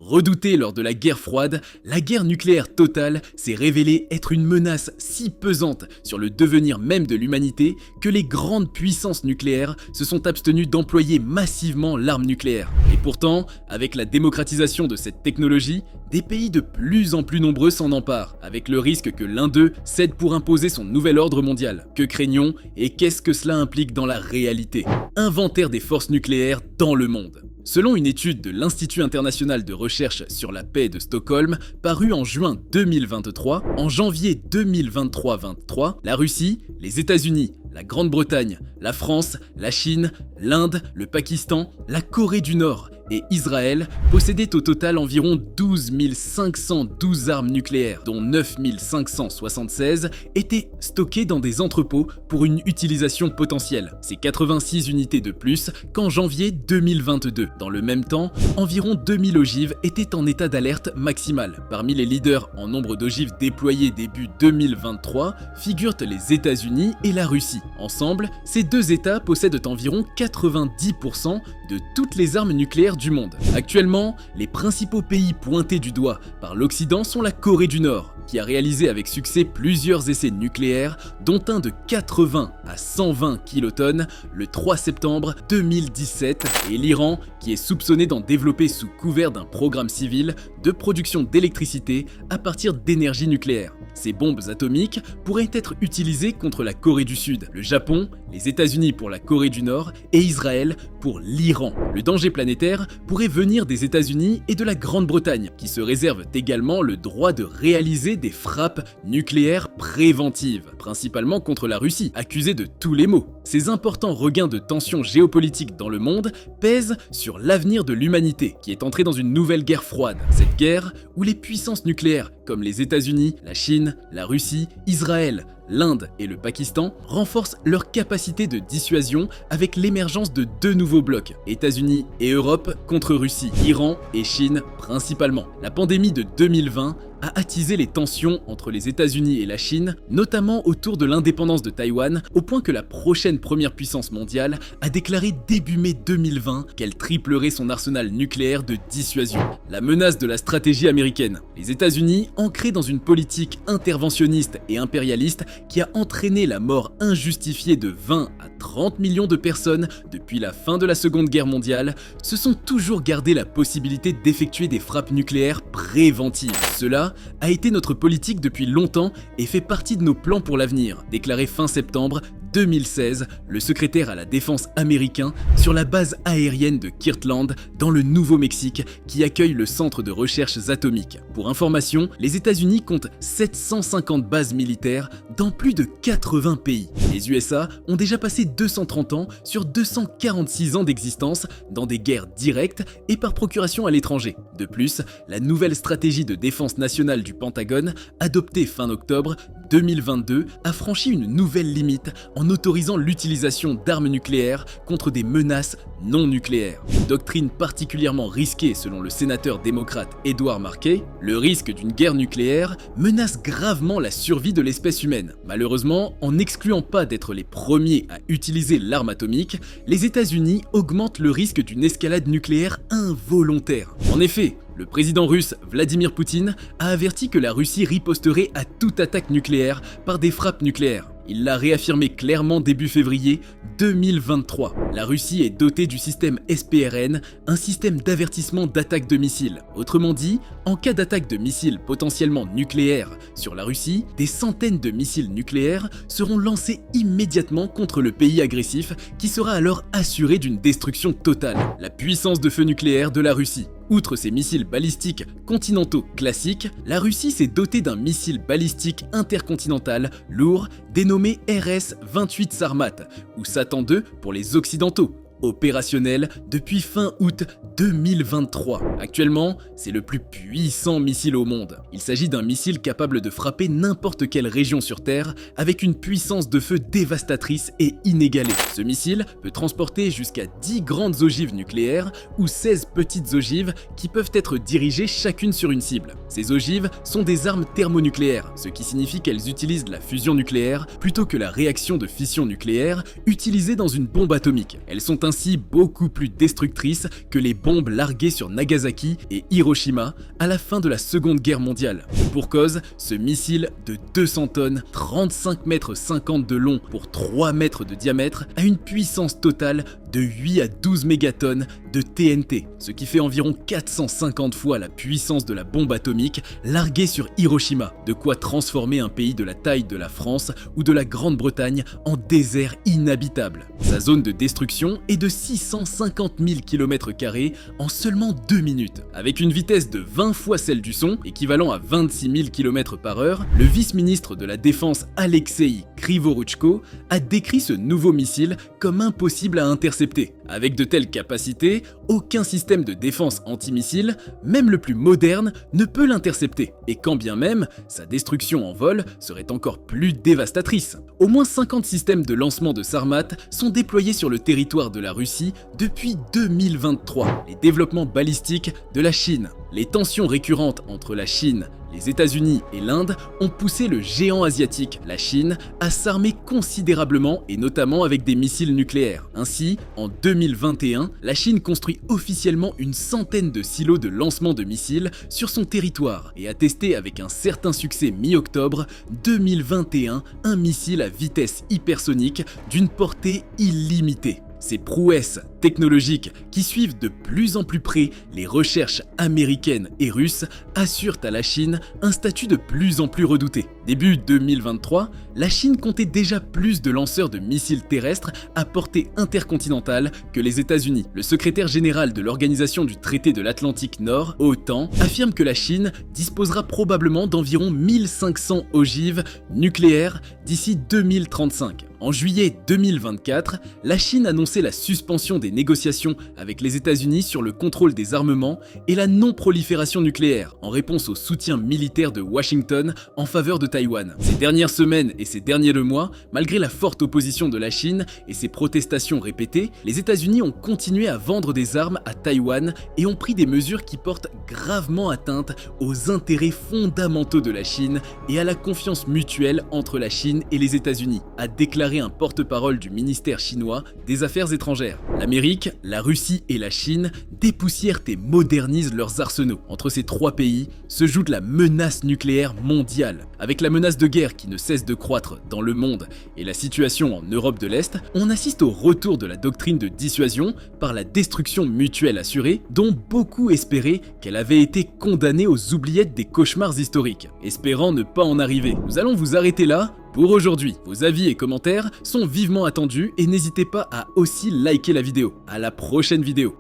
Redoutée lors de la guerre froide, la guerre nucléaire totale s'est révélée être une menace si pesante sur le devenir même de l'humanité que les grandes puissances nucléaires se sont abstenues d'employer massivement l'arme nucléaire. Et pourtant, avec la démocratisation de cette technologie, des pays de plus en plus nombreux s'en emparent, avec le risque que l'un d'eux cède pour imposer son nouvel ordre mondial. Que craignons et qu'est-ce que cela implique dans la réalité? Inventaire des forces nucléaires dans le monde. Selon une étude de l'Institut international de recherche sur la paix de Stockholm, parue en juin 2023, en janvier 2023, la Russie, les États-Unis, la Grande-Bretagne, la France, la Chine, l'Inde, le Pakistan, la Corée du Nord et Israël possédaient au total environ 12 512 armes nucléaires, dont 9 576 étaient stockées dans des entrepôts pour une utilisation potentielle. C'est 86 unités de plus qu'en janvier 2022. Dans le même temps, environ 2000 ogives étaient en état d'alerte maximale. Parmi les leaders en nombre d'ogives déployées début 2023 figurent les États-Unis et la Russie. Ensemble, ces deux États possèdent environ 90% de toutes les armes nucléaires du monde. Actuellement, les principaux pays pointés du doigt par l'Occident sont la Corée du Nord, qui a réalisé avec succès plusieurs essais nucléaires, dont un de 80 à 120 kilotonnes le 3 septembre 2017, et l'Iran, qui est soupçonné d'en développer sous couvert d'un programme civil de production d'électricité à partir d'énergie nucléaire. Ces bombes atomiques pourraient être utilisées contre la Corée du Sud, le Japon, les États-Unis pour la Corée du Nord et Israël pour l'Iran. Le danger planétaire pourrait venir des États-Unis et de la Grande-Bretagne, qui se réservent également le droit de réaliser des frappes nucléaires préventives, principalement contre la Russie, accusée de tous les maux. Ces importants regains de tensions géopolitiques dans le monde pèsent sur l'avenir de l'humanité, qui est entrée dans une nouvelle guerre froide. Cette guerre où les puissances nucléaires, comme les États-Unis, la Chine, la Russie, Israël, l'Inde et le Pakistan renforcent leur capacité de dissuasion avec l'émergence de deux nouveaux blocs, États-Unis et Europe contre Russie, Iran et Chine principalement. La pandémie de 2020 a attisé les tensions entre les États-Unis et la Chine, notamment autour de l'indépendance de Taïwan, au point que la prochaine première puissance mondiale a déclaré début mai 2020 qu'elle triplerait son arsenal nucléaire de dissuasion. La menace de la stratégie américaine. Les États-Unis, ancrés dans une politique interventionniste et impérialiste qui a entraîné la mort injustifiée de 20 à 30 millions de personnes depuis la fin de la Seconde Guerre mondiale, se sont toujours gardé la possibilité d'effectuer des frappes nucléaires préventives. Cela a été notre politique depuis longtemps et fait partie de nos plans pour l'avenir, déclaré fin septembre 2016 le secrétaire à la défense américain sur la base aérienne de Kirtland dans le Nouveau-Mexique qui accueille le centre de recherches atomiques. Pour information, les États-Unis comptent 750 bases militaires dans plus de 80 pays. Les USA ont déjà passé 230 ans sur 246 ans d'existence dans des guerres directes et par procuration à l'étranger. De plus, la nouvelle stratégie de défense nationale du Pentagone, adoptée fin octobre 2022, a franchi une nouvelle limite en autorisant l'utilisation d'armes nucléaires contre des menaces non nucléaires. Une doctrine particulièrement risquée selon le sénateur démocrate Edward Markey, le risque d'une guerre nucléaire menace gravement la survie de l'espèce humaine. Malheureusement, en n'excluant pas d'être les premiers à utiliser l'arme atomique, les États-Unis augmentent le risque d'une escalade nucléaire involontaire. En effet, le président russe Vladimir Poutine a averti que la Russie riposterait à toute attaque nucléaire par des frappes nucléaires. Il l'a réaffirmé clairement début février 2023. La Russie est dotée du système SPRN, un système d'avertissement d'attaque de missiles. Autrement dit, en cas d'attaque de missiles potentiellement nucléaires sur la Russie, des centaines de missiles nucléaires seront lancés immédiatement contre le pays agressif qui sera alors assuré d'une destruction totale. La puissance de feu nucléaire de la Russie. Outre ses missiles balistiques continentaux classiques, la Russie s'est dotée d'un missile balistique intercontinental lourd dénommé RS-28 Sarmat, ou Satan 2 pour les occidentaux, opérationnel depuis fin août 2023. Actuellement, c'est le plus puissant missile au monde. Il s'agit d'un missile capable de frapper n'importe quelle région sur Terre avec une puissance de feu dévastatrice et inégalée. Ce missile peut transporter jusqu'à 10 grandes ogives nucléaires ou 16 petites ogives qui peuvent être dirigées chacune sur une cible. Ces ogives sont des armes thermonucléaires, ce qui signifie qu'elles utilisent la fusion nucléaire plutôt que la réaction de fission nucléaire utilisée dans une bombe atomique. Elles sont ainsi beaucoup plus destructrices que les bombes larguées sur Nagasaki et Hiroshima à la fin de la Seconde Guerre mondiale. Pour cause, ce missile de 200 tonnes, 35 mètres 50 de long pour 3 mètres de diamètre, a une puissance totale de 8 à 12 mégatonnes de TNT, ce qui fait environ 450 fois la puissance de la bombe atomique larguée sur Hiroshima, de quoi transformer un pays de la taille de la France ou de la Grande-Bretagne en désert inhabitable. Sa zone de destruction est de 650 000 km² en seulement 2 minutes. Avec une vitesse de 20 fois celle du son, équivalent à 26 000 km/h, le vice-ministre de la Défense Alexei Krivoruchko a décrit ce nouveau missile comme impossible à intercepter. Avec de telles capacités, aucun système de défense antimissile, même le plus moderne, ne peut l'intercepter. Et quand bien même, sa destruction en vol serait encore plus dévastatrice. Au moins 50 systèmes de lancement de Sarmat sont déployés sur le territoire de la Russie depuis 2023. Les développements balistiques de la Chine, les tensions récurrentes entre la Chine, les États-Unis et l'Inde ont poussé le géant asiatique, la Chine, à s'armer considérablement et notamment avec des missiles nucléaires. Ainsi, en 2021, la Chine construit officiellement une centaine de silos de lancement de missiles sur son territoire et a testé avec un certain succès mi-octobre 2021 un missile à vitesse hypersonique d'une portée illimitée. Ces prouesses technologiques qui suivent de plus en plus près les recherches américaines et russes assurent à la Chine un statut de plus en plus redouté. Début 2023, la Chine comptait déjà plus de lanceurs de missiles terrestres à portée intercontinentale que les États-Unis. Le secrétaire général de l'Organisation du Traité de l'Atlantique Nord, OTAN, affirme que la Chine disposera probablement d'environ 1500 ogives nucléaires d'ici 2035. En juillet 2024, la Chine annonçait la suspension des négociations avec les États-Unis sur le contrôle des armements et la non-prolifération nucléaire, en réponse au soutien militaire de Washington en faveur de Taïwan. Ces dernières semaines et ces derniers mois, malgré la forte opposition de la Chine et ses protestations répétées, les États-Unis ont continué à vendre des armes à Taïwan et ont pris des mesures qui portent gravement atteinte aux intérêts fondamentaux de la Chine et à la confiance mutuelle entre la Chine et les États-Unis, a déclaré un porte-parole du ministère chinois des Affaires étrangères. L'Amérique, la Russie et la Chine dépoussièrent et modernisent leurs arsenaux. Entre ces trois pays se joue la menace nucléaire mondiale. Avec la menace de guerre qui ne cesse de croître dans le monde et la situation en Europe de l'Est, on assiste au retour de la doctrine de dissuasion par la destruction mutuelle assurée, dont beaucoup espéraient qu'elle avait été condamnée aux oubliettes des cauchemars historiques. Espérant ne pas en arriver, nous allons vous arrêter là pour aujourd'hui. Vos avis et commentaires sont vivement attendus et n'hésitez pas à aussi liker la vidéo. À la prochaine vidéo.